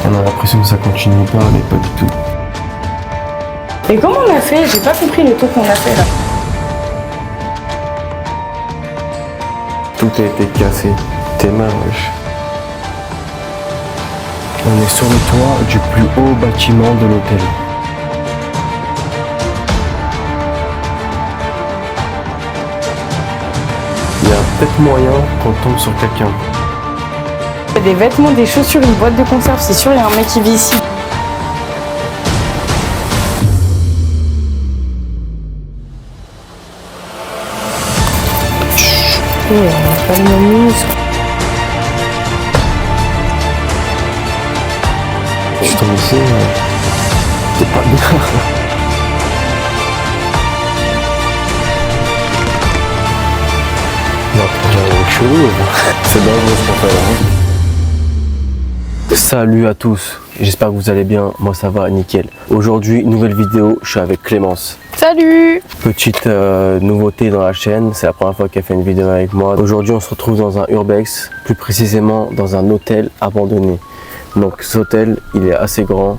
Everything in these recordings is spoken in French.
On a l'impression que ça continue pas, mais pas du tout. Et comment on a fait? J'ai pas compris le tour qu'on a fait là. Tout a été cassé. Tes mains, wesh. On est sur le toit du plus haut bâtiment de l'hôtel. Il y a peut-être moyen qu'on tombe sur quelqu'un. Il y a des vêtements, des chaussures, une boîte de conserve, c'est sûr, il y a un mec qui vit ici. Oh, on a pas le même muscle. Je tombe ici, t'es pas bien. Non, t'es chelou, c'est dangereux ce qu'on fait là. Salut à tous, j'espère que vous allez bien, moi ça va nickel. Aujourd'hui, nouvelle vidéo, je suis avec Clémence. Salut! Petite nouveauté dans la chaîne, c'est la première fois qu'elle fait une vidéo avec moi. Aujourd'hui on se retrouve dans un urbex, plus précisément dans un hôtel abandonné. Donc cet hôtel, il est assez grand,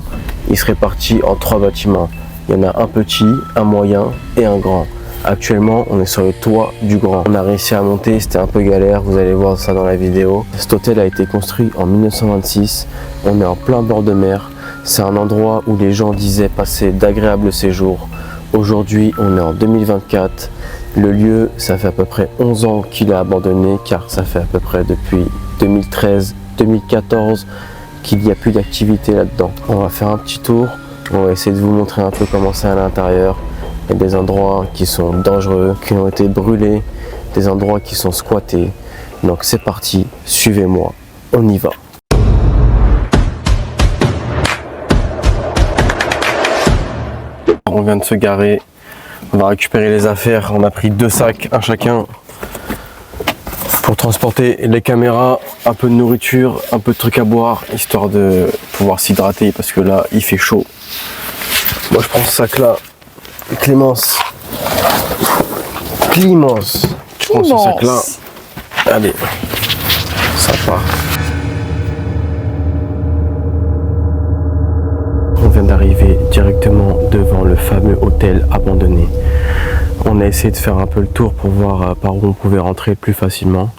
il se répartit en 3 bâtiments. Il y en a un petit, un moyen et un grand. Actuellement, on est sur le toit du grand. On a réussi à monter, c'était un peu galère, vous allez voir ça dans la vidéo. Cet hôtel a été construit en 1926, on est en plein bord de mer. C'est un endroit où les gens disaient passer d'agréables séjours. Aujourd'hui, on est en 2024. Le lieu, ça fait à peu près 11 ans qu'il est abandonné, car ça fait à peu près depuis 2013-2014 qu'il n'y a plus d'activité là-dedans. On va faire un petit tour, on va essayer de vous montrer un peu comment c'est à l'intérieur. Il y a des endroits qui sont dangereux, qui ont été brûlés, des endroits qui sont squattés. Donc c'est parti, suivez-moi, on y va. On vient de se garer, on va récupérer les affaires, on a pris 2 sacs, un chacun, pour transporter les caméras, un peu de nourriture, un peu de trucs à boire, histoire de pouvoir s'hydrater parce que là il fait chaud. Moi je prends ce sac là. Clémence, tu prends ce sac là. Allez, ça part. On vient d'arriver directement devant le fameux hôtel abandonné. On a essayé de faire un peu le tour pour voir par où on pouvait rentrer plus facilement.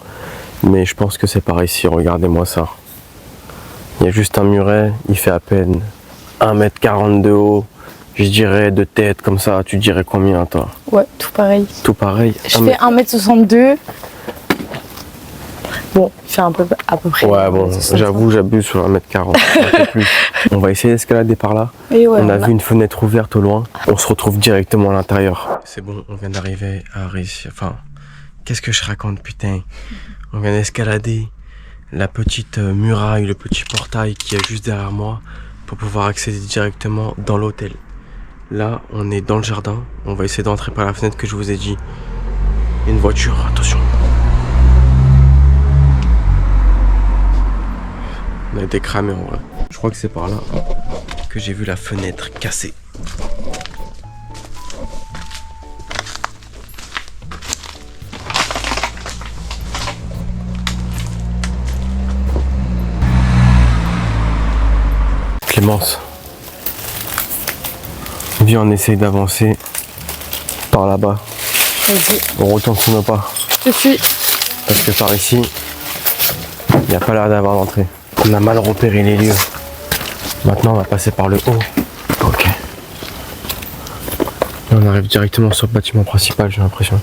Mais je pense que c'est par ici, regardez-moi ça. Il y a juste un muret, il fait à peine 1,40 m de haut. Je dirais de tête comme ça, tu dirais combien toi? Ouais, tout pareil. Tout pareil. Je fais 1,62 m. Bon, je fais à peu près. Ouais, bon, j'avoue, j'abuse sur 1,40 m. Un peu plus. On va essayer d'escalader par là. Et ouais, on a vu une fenêtre ouverte au loin. On se retrouve directement à l'intérieur. C'est bon, on vient d'arriver à réussir. Enfin, qu'est-ce que je raconte, putain? On vient d'escalader la petite muraille, le petit portail qui est juste derrière moi pour pouvoir accéder directement dans l'hôtel. Là, on est dans le jardin. On va essayer d'entrer par la fenêtre que je vous ai dit. Il y a une voiture, attention. On a été cramé en vrai. Je crois que c'est par là que j'ai vu la fenêtre cassée. Clémence. Viens, on essaye d'avancer par là-bas. Vas-y. On retourne sur nos pas. Je te suis. Parce que par ici, il n'y a pas l'air d'avoir d'entrée. On a mal repéré les lieux. Maintenant, on va passer par le haut. Ok. On arrive directement sur le bâtiment principal, j'ai l'impression.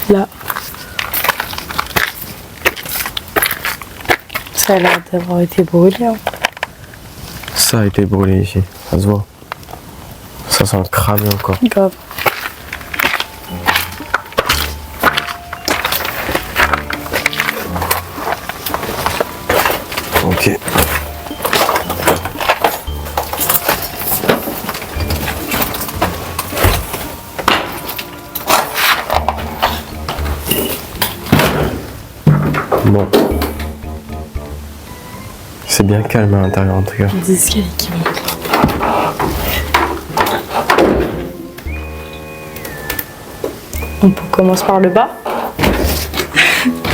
Là. Ça a l'air d'avoir été brûlé. Hein. Ça a été brûlé ici, ça se voit. Ça sent cramé encore. Grave. Ok. Bon. C'est bien calme à l'intérieur en tout cas. Des escaliers qui montent. On commence par le bas.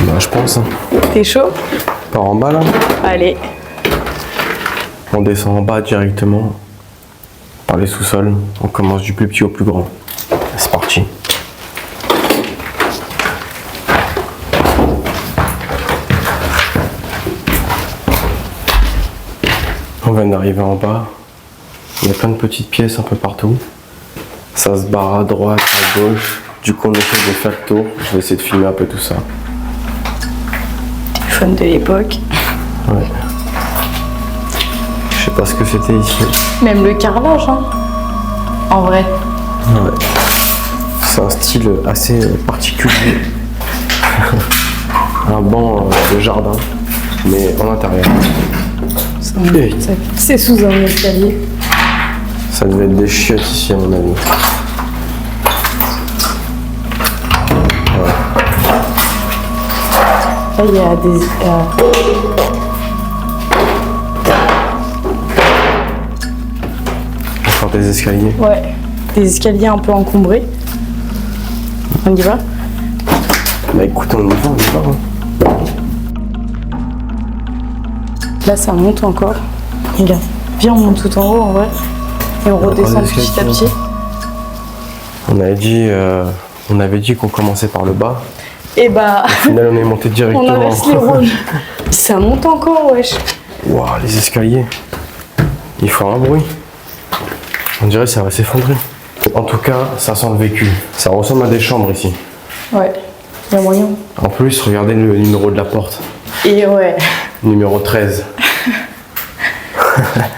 Bah, je pense. Hein. T'es chaud? Par en bas là. Allez. On descend en bas directement par les sous-sols. On commence du plus petit au plus grand. C'est parti. On vient d'arriver en bas. Il y a plein de petites pièces un peu partout. Ça se barre à droite, à gauche. Du coup, on essaie de faire le tour. Je vais essayer de filmer un peu tout ça. Téléphone de l'époque. Ouais. Je sais pas ce que c'était ici. Même le carrelage, hein. En vrai. Ouais. C'est un style assez particulier. Un banc de jardin, mais en intérieur. C'est sous un escalier. Ça devait être des chiottes ici, à mon avis. Là, il y a des... Encore des escaliers. Ouais, des escaliers un peu encombrés. On y va? Bah écoute, on y va. Hein. Là, ça monte encore. Regarde. Viens, on monte tout en haut, en vrai. Et on redescend petit à petit. On avait dit qu'on commençait par le bas. Et bah... Au final, on est monté directement. On inverse les rôles. Ça monte encore, wesh. Waouh, les escaliers. Ils font un bruit. On dirait que ça va s'effondrer. En tout cas, ça sent le vécu. Ça ressemble à des chambres ici. Ouais, il y a moyen. En plus, regardez le numéro de la porte. Et ouais. Numéro 13.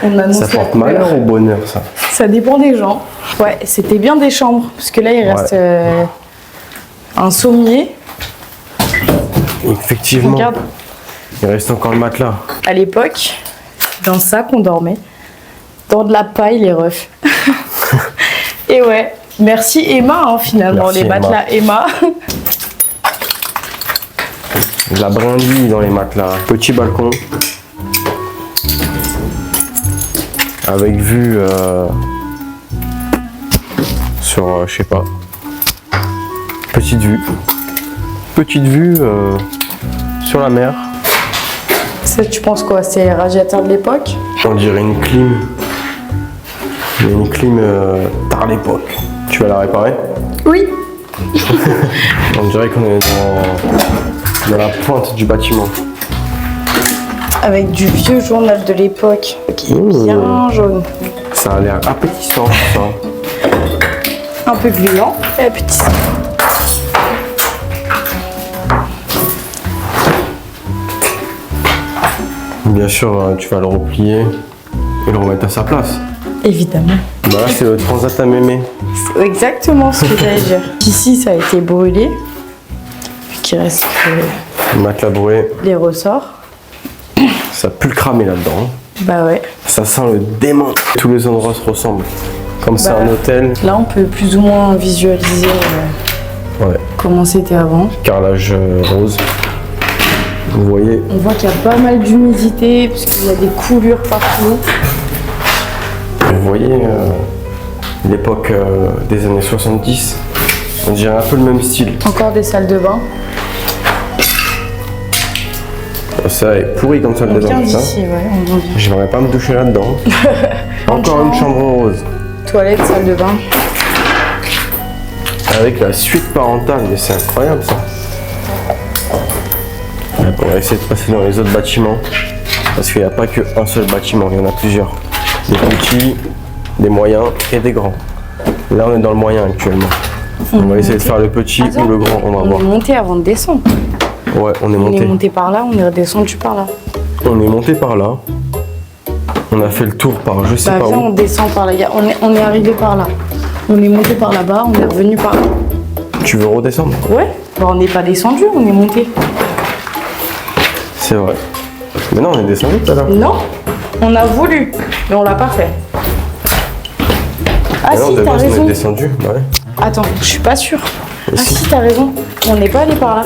On annonce Ça porte malheur ou bonheur, ça? Ça dépend des gens. Ouais, c'était bien des chambres. Parce que là, il reste un sommier. Effectivement. Regarde. Il reste encore le matelas. À l'époque, dans ça qu'on dormait. Dans de la paille, les refs. Et ouais, merci Emma, hein, finalement, Merci, les matelas Emma. De la brindille dans les matelas. Petit balcon. Avec vue sur, je sais pas. Petite vue. Petite vue sur la mer. Ça, tu penses quoi? C'est les radiateurs de l'époque? On dirait une clim. Il y a une clim tard l'époque. Tu vas la réparer? Oui. On dirait qu'on est dans la pointe du bâtiment. Avec du vieux journal de l'époque qui est bien jaune. Ça a l'air appétissant, ça. Un peu gluant et appétissant. Bien sûr, tu vas le replier et le remettre à sa place. Évidemment. Bah là, c'est le transat à mémé. C'est exactement ce que j'allais dire. Ici, ça a été brûlé. Puis qu'il reste Le matelas brûlé, les ressorts. ça pue le cramer là-dedans. Bah ouais. Ça sent le démon. Tous les endroits se ressemblent. Comme c'est un hôtel. Là, on peut plus ou moins visualiser Ouais. comment c'était avant. Carrelage rose. Vous voyez. On voit qu'il y a pas mal d'humidité parce qu'il y a des coulures partout. Vous voyez l'époque des années 70. On dirait un peu le même style. Encore des salles de bain. Ça est pourri comme salle On de bain. vient Putain. d'ici, ouais, on vient d'ici. J'aimerais pas me doucher là-dedans. Encore une chambre rose. Toilette, salle de bain. Avec la suite parentale, mais c'est incroyable ça. On va essayer de passer dans les autres bâtiments. Parce qu'il n'y a pas qu'un seul bâtiment, il y en a plusieurs. Des petits, des moyens et des grands. Là on est dans le moyen actuellement. On va essayer de faire le petit ou le grand, on va On voir. est monté avant de descendre. Ouais, on est On est monté. monté par là, on est redescendu par là. On est monté par là. On a fait le tour par je sais Bah pas viens, où. on descend par là. On est arrivé par là. On est monté par là-bas, on est revenu par là. Tu veux redescendre? Ouais. Bah on n'est pas descendu, on est monté. C'est vrai. Mais non, on est descendu tout à l'heure. Non, on a voulu, mais on l'a pas fait. Ah Mais non, si, de t'as base, on raison. est descendu. Ouais. Attends, je suis pas sûre. Ah si. si, t'as raison. On n'est pas allé par là.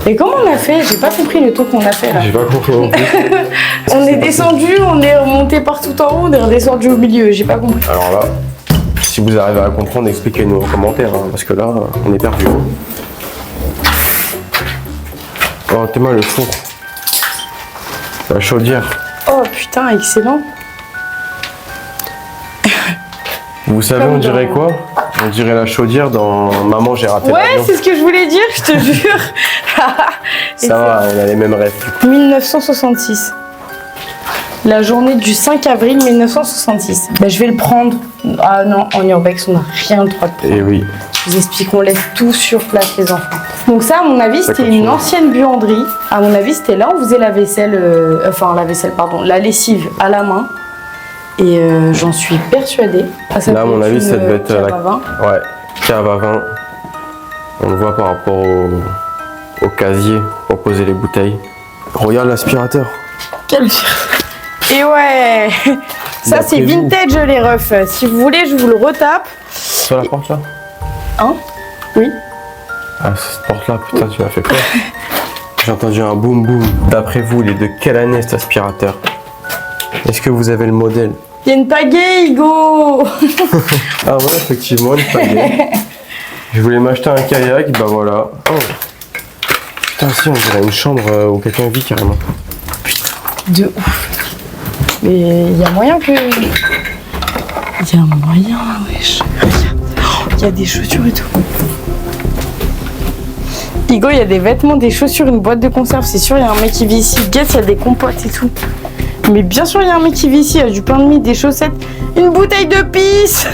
Et comment on a fait? J'ai pas compris le tour qu'on a fait là. J'ai pas compris non plus. On est descendu, on est remonté par tout en haut, on est redescendu au milieu. J'ai pas compris. Alors là, si vous arrivez à comprendre, expliquez-nous en commentaire, hein, parce que là, on est perdu. Oh, t'es mal le four. La chaudière. Oh putain, excellent. Vous savez, Comme on dirait dans- quoi? On dirait la chaudière dans Maman, j'ai raté Ouais, l'avion. c'est ce que je voulais dire, je te jure. Et Ça va, on a les mêmes rêves. c'est 1966. La journée du 5 avril 1966. Bah, je vais le prendre. Ah non, en urbex, on n'a rien le droit de prendre. Et oui. Je vous explique, on laisse tout sur place, les enfants. Donc ça, à mon avis, Ça c'était continue. une ancienne buanderie. À mon avis, c'était là où on faisait la vaisselle, la lessive à la main. Et j'en suis persuadée. Ah, ça Là, à peut mon être avis, une ça devait être cave la à vin. Ouais, cave à vin. On le voit par rapport au casier pour poser les bouteilles. Regarde l'aspirateur. Quel Et ouais. Ça, c'est D'après vous. vintage, les refs. Si vous voulez, je vous le retape. Sur la porte là? Hein? Oui. Ah, cette porte là, putain, tu m'as fait peur. J'ai entendu un boum boum. D'après vous, il est de quelle année cet aspirateur? Est-ce que vous avez le modèle? Il y a une pagaie, Hugo. Ah ouais, effectivement, une pagaie. Je voulais m'acheter un kayak, bah voilà. Oh. Putain, si, on dirait une chambre où quelqu'un vit carrément. De ouf. Mais il y a moyen que... Il y a moyen, wesh. Regarde. Oh, il y a des chaussures et tout. Hugo, il y a des vêtements, des chaussures, une boîte de conserve. C'est sûr, il y a un mec qui vit ici. Guess, il y a des compotes et tout. Mais bien sûr, il y a un mec qui vit ici. Il y a du pain de mie, des chaussettes, une bouteille de pisse.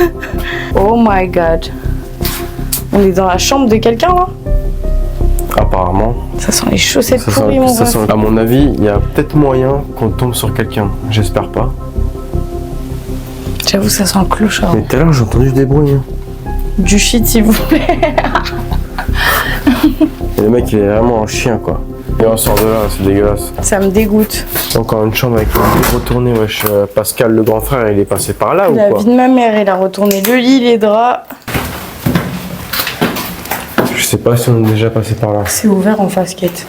Oh my god. On est dans la chambre de quelqu'un, là? Apparemment. Ça sent les chaussettes Ça pourries, sent, mon ça ref. sent- à mon avis, il y a peut-être moyen qu'on tombe sur quelqu'un. J'espère pas. J'avoue, ça sent le clochard. Mais tout à l'heure, j'ai entendu des bruits. Hein. Du shit, s'il vous plaît. Et le mec, il est vraiment un chien, quoi. Et on sort de là, c'est dégueulasse. Ça me dégoûte. Encore une chambre avec le lit retourné, wesh. Pascal, le grand frère, il est passé par là ou La quoi? vie de ma mère, elle a retourné le lit, les draps. Je sais pas si on est déjà passé par là. C'est ouvert en fasquette.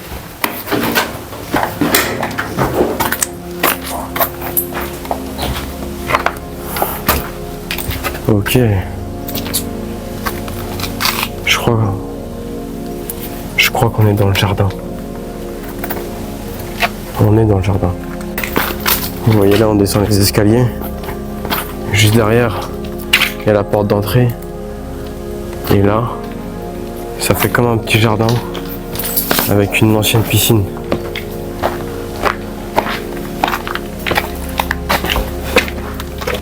Ok. Je crois qu'on est dans le jardin. On est dans le jardin. Vous voyez là, on descend les escaliers. Juste derrière, il y a la porte d'entrée. Et là, ça fait comme un petit jardin avec une ancienne piscine.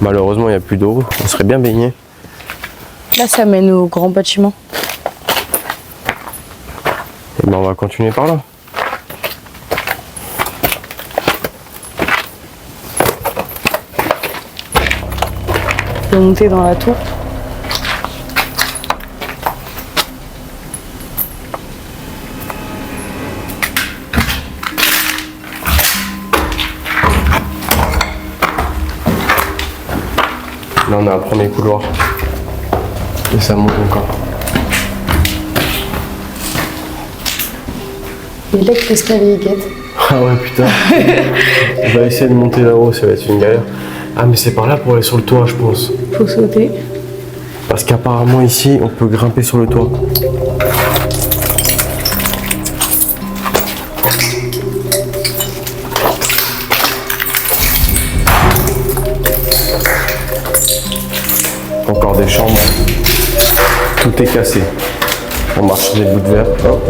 Malheureusement, il n'y a plus d'eau. On serait bien baigné. Là, ça mène au grand bâtiment. Et ben, on va continuer par là. On peut monter dans la tour. Là, on a un premier couloir. Et ça monte encore. Et là, l'escalier guette. Ah ouais, putain. On va essayer de monter là-haut, ça va être une galère. Ah, mais c'est par là pour aller sur le toit, je pense. Faut sauter. Parce qu'apparemment, ici, on peut grimper sur le toit. Encore des chambres. Tout est cassé. On marche sur des bouts de verre. Hop.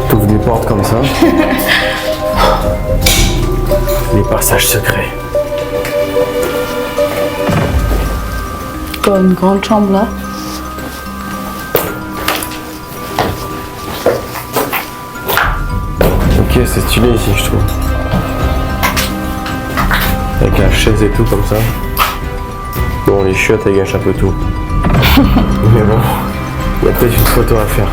T'ouvres des portes comme ça. Les passages secrets. Comme une grande chambre là. Ok, c'est stylé ici, je trouve. Avec la chaise et tout comme ça. Bon, les chiottes, elles gâchent un peu tout. Mais bon, il y a peut-être une photo à faire.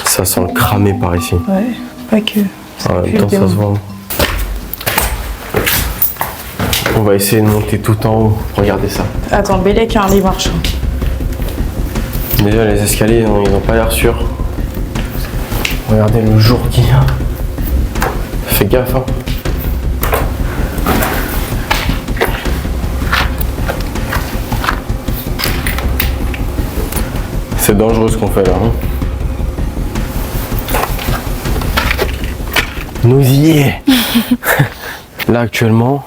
Ça sent le cramé par ici. Ouais, pas que. En même temps, ça se voit. On va essayer de monter tout en haut. Regardez ça. Attends, Bélec a un lit marchand. Déjà, les escaliers, ils n'ont pas l'air sûrs. Regardez le jour qu'il y a. Fais gaffe, hein. C'est dangereux ce qu'on fait là. Hein. Nous y est. Là actuellement,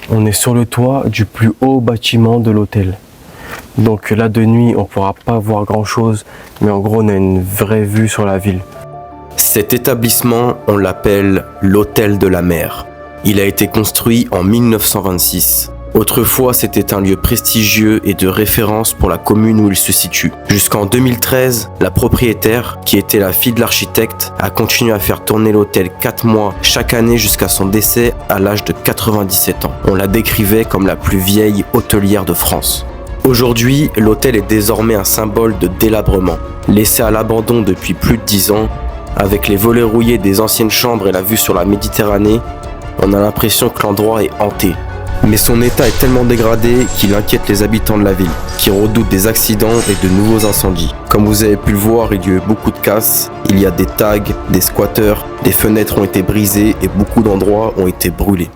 on est sur le toit du plus haut bâtiment de l'hôtel. Donc là de nuit, on pourra pas voir grand chose, mais en gros on a une vraie vue sur la ville. Cet établissement, on l'appelle l'Hôtel de la Mer. Il a été construit en 1926. Autrefois, c'était un lieu prestigieux et de référence pour la commune où il se situe. Jusqu'en 2013, la propriétaire, qui était la fille de l'architecte, a continué à faire tourner l'hôtel 4 mois chaque année jusqu'à son décès à l'âge de 97 ans. On la décrivait comme la plus vieille hôtelière de France. Aujourd'hui, l'hôtel est désormais un symbole de délabrement. Laissé à l'abandon depuis plus de 10 ans, avec les volets rouillés des anciennes chambres et la vue sur la Méditerranée, on a l'impression que l'endroit est hanté. Mais son état est tellement dégradé qu'il inquiète les habitants de la ville, qui redoutent des accidents et de nouveaux incendies. Comme vous avez pu le voir, il y a eu beaucoup de casses, il y a des tags, des squatteurs, des fenêtres ont été brisées et beaucoup d'endroits ont été brûlés.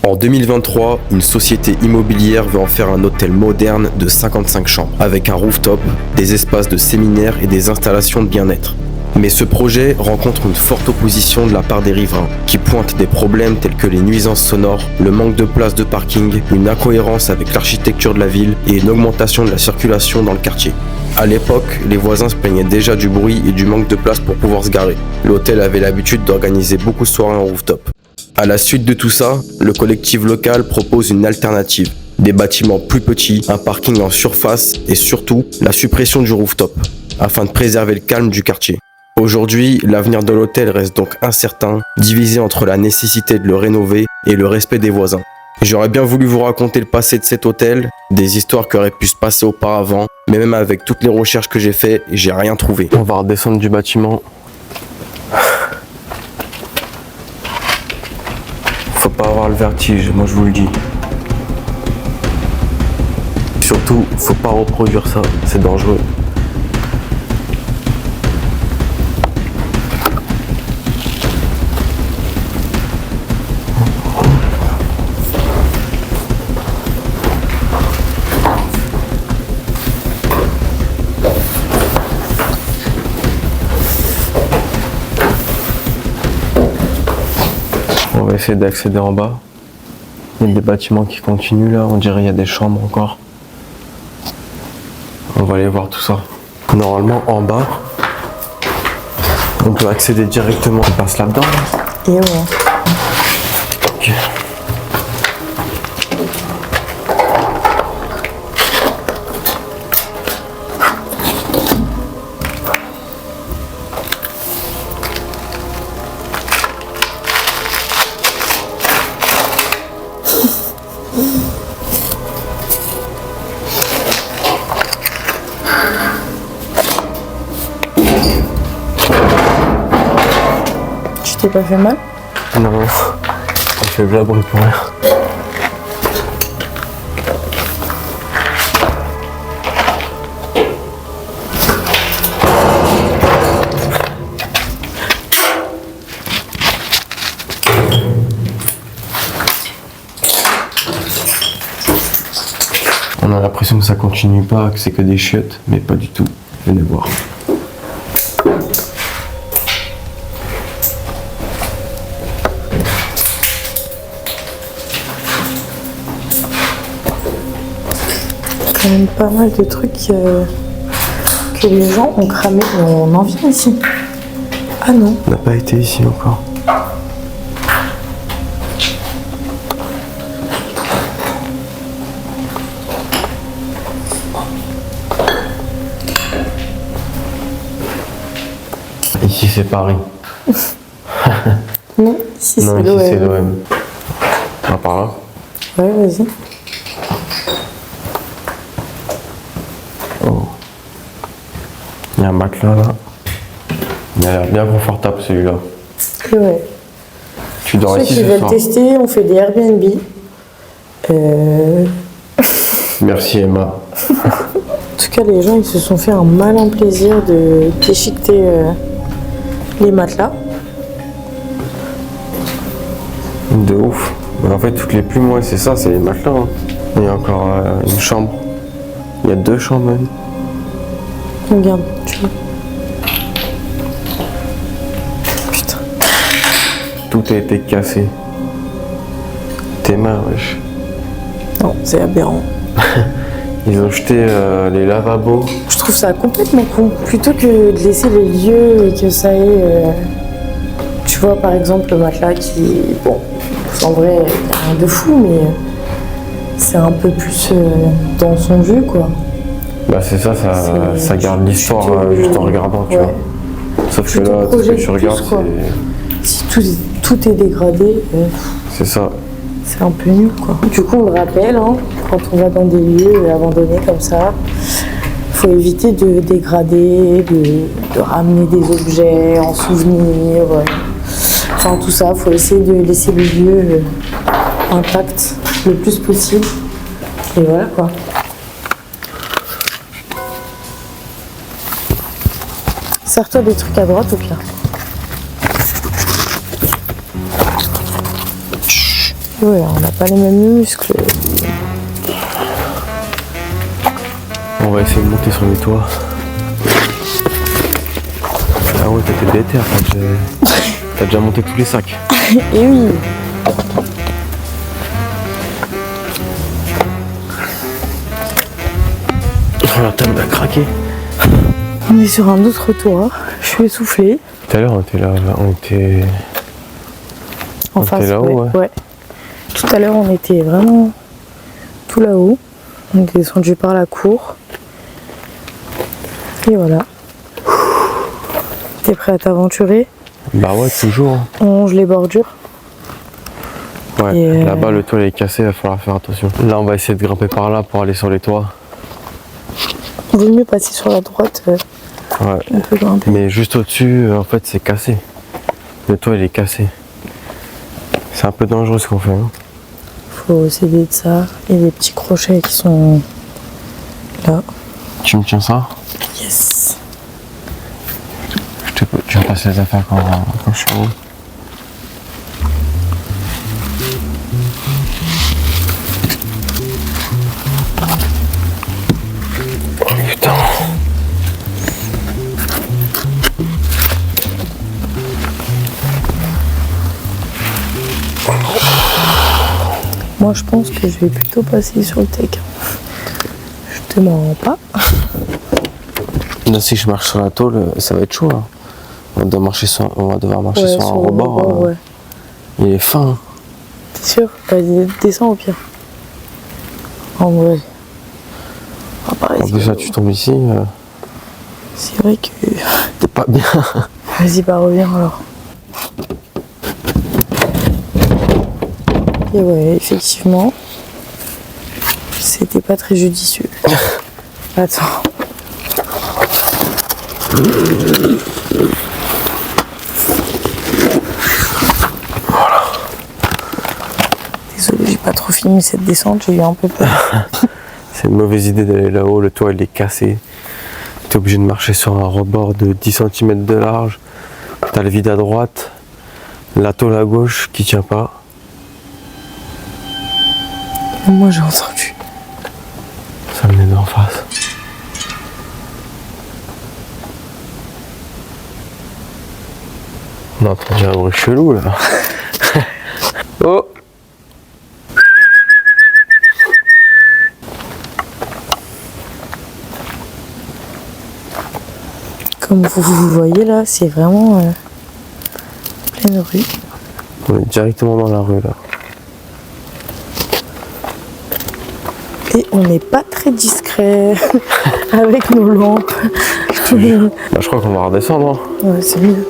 En 2023, une société immobilière veut en faire un hôtel moderne de 55 chambres, avec un rooftop, des espaces de séminaire et des installations de bien-être. Mais ce projet rencontre une forte opposition de la part des riverains, qui pointent des problèmes tels que les nuisances sonores, le manque de places de parking, une incohérence avec l'architecture de la ville et une augmentation de la circulation dans le quartier. À l'époque, les voisins se plaignaient déjà du bruit et du manque de place pour pouvoir se garer. L'hôtel avait l'habitude d'organiser beaucoup de soirées en rooftop. À la suite de tout ça, le collectif local propose une alternative. Des bâtiments plus petits, un parking en surface et surtout la suppression du rooftop, afin de préserver le calme du quartier. Aujourd'hui, l'avenir de l'hôtel reste donc incertain, divisé entre la nécessité de le rénover et le respect des voisins. J'aurais bien voulu vous raconter le passé de cet hôtel, des histoires qui auraient pu se passer auparavant, mais même avec toutes les recherches que j'ai faites, j'ai rien trouvé. On va redescendre du bâtiment. Faut pas avoir le vertige, moi je vous le dis. Surtout, faut pas reproduire ça, c'est dangereux. On va essayer d'accéder en bas. Il y a des bâtiments qui continuent là, on dirait qu'il y a des chambres encore. On va aller voir tout ça. Normalement en bas, on peut accéder directement. On passe là-dedans. Et ouais. Ok. Tu t'es pas fait mal? Non, on fait de la bruit pour rien. On a l'impression que ça continue pas, que c'est que des chiottes, mais pas du tout. Venez voir. Quand même pas mal de trucs que les gens ont cramé. On en vient ici. Ah non. On n'a pas été ici encore. Ici c'est Paris. Non, ici Non, c'est ici c'est l'OM. l'OM. On va par là. Ouais, vas-y. Oh. Il y a un matelas là. Il a l'air bien confortable celui-là. Et ouais. Tu dors Ceux ici qui ce veulent soir. tester, on fait des Airbnb. Merci Emma. En tout cas, les gens ils se sont fait un malin plaisir de déchiqueter les matelas. De ouf. Mais en fait, toutes les plumes, ouais, c'est ça, c'est les matelas. Hein. Il y a encore une chambre. Il y a 2 chambres même. Regarde, tu vois. Putain. Tout a été cassé. Tes mains, wesh. Non, c'est aberrant. Ils ont jeté les lavabos. Je trouve ça complètement con. Plutôt que de laisser les lieux et que ça ait... tu vois, par exemple, le matelas qui... Bon, en vrai, il n'y a rien de fou, mais c'est un peu plus dans son jus, quoi. Bah c'est ça, ça garde l'histoire juste en regardant, tu ouais. vois. Sauf que Tu te là, tout ce que projettes tu regardes, plus, quoi. c'est... Si tout est dégradé, C'est ça. c'est un peu nul, quoi. Du coup, on le rappelle, hein, quand on va dans des lieux abandonnés comme ça, faut éviter de dégrader, de ramener des objets en souvenir. Enfin, tout ça, faut essayer de laisser les lieux intacts le plus possible. Et voilà, quoi. Sers-toi des trucs à droite au pire. Ouais, on n'a pas les mêmes muscles. On va essayer de monter sur les toits. Ah ouais, t'étais déter, t'as déjà monté tous les sacs. Et oui. La table a craqué. On est sur un autre toit. Je suis essoufflée. Tout à l'heure, on était En face, là-haut, ouais. Tout à l'heure, on était vraiment tout là-haut. On est descendu par la cour. Et voilà. T'es prêt à t'aventurer? Bah ouais, toujours. On longe les bordures. Ouais, Et là-bas, le toit il est cassé, il va falloir faire attention. Là, on va essayer de grimper par là pour aller sur les toits. Il vaut mieux passer sur la droite. Ouais. On peut grimper. Mais juste au-dessus, en fait, c'est cassé. Le toit, il est cassé. C'est un peu dangereux ce qu'on fait. Hein. Faut s'aider de ça. Il y a des petits crochets qui sont là. Tu me tiens ça? Yes. Tu vas passer les affaires quand je suis en haut. Oh putain. Moi, je pense que je vais plutôt passer sur le tech. Je te mens pas. Là, si je marche sur la tôle, ça va être chaud. Hein. On va devoir marcher sur un rebord. Ouais. Il est fin. T'es sûr? Vas-y, descends au pire. En vrai. En plus, là, tu tombes ici. C'est vrai que... T'es pas bien. Vas-y, bah reviens alors. Et ouais, effectivement, c'était pas très judicieux. Attends. Voilà. Désolé, j'ai pas trop filmé cette descente, j'ai eu un peu peur. C'est une mauvaise idée d'aller là-haut, le toit il est cassé. Tu es obligé de marcher sur un rebord de 10 cm de large. Tu as le vide à droite, la tôle à gauche qui tient pas. Moi j'ai entendu. Ça venait d'en face. On a entendu un bruit chelou là. Oh! Comme vous voyez là, c'est vraiment pleine rue. On est directement dans la rue là. Et on n'est pas très discret avec nos lampes. Bah, je crois qu'on va redescendre. Hein. Ouais, c'est mieux.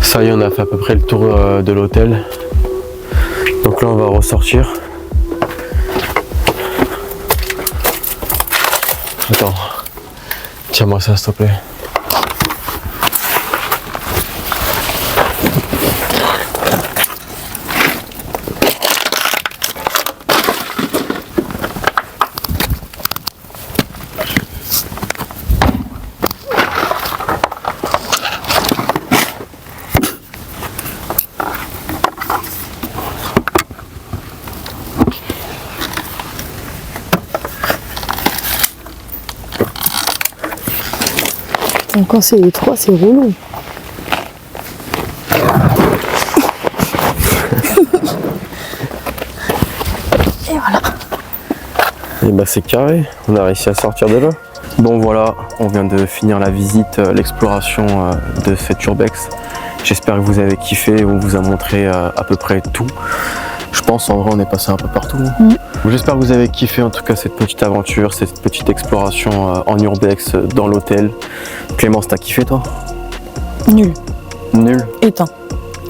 Ça y est, on a fait à peu près le tour de l'hôtel. Donc là, on va ressortir. Attends, tiens-moi ça, s'il te plaît. Quand c'est les 3, c'est relou. Et voilà. Et bah c'est carré, on a réussi à sortir de là. Bon voilà, on vient de finir la visite, l'exploration de cette urbex. J'espère que vous avez kiffé, on vous a montré à peu près tout. Je pense en vrai on est passé un peu partout. J'espère que vous avez kiffé en tout cas cette petite aventure, cette petite exploration en urbex dans l'hôtel. Clémence, t'as kiffé toi? Nul. Nul? Éteint.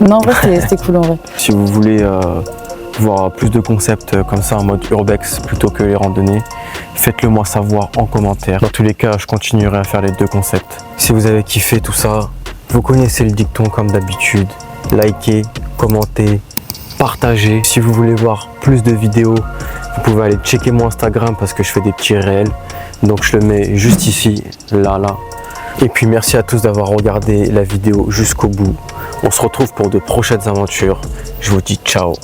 Non, en vrai, c'était cool en vrai. Si vous voulez voir plus de concepts comme ça en mode urbex plutôt que les randonnées, faites-le moi savoir en commentaire. Dans tous les cas, je continuerai à faire les deux concepts. Si vous avez kiffé tout ça, vous connaissez le dicton comme d'habitude. Likez, commentez, partagez. Si vous voulez voir plus de vidéos, vous pouvez aller checker mon Instagram parce que je fais des petits réels. Donc je le mets juste ici, là. Et puis merci à tous d'avoir regardé la vidéo jusqu'au bout. On se retrouve pour de prochaines aventures. Je vous dis ciao.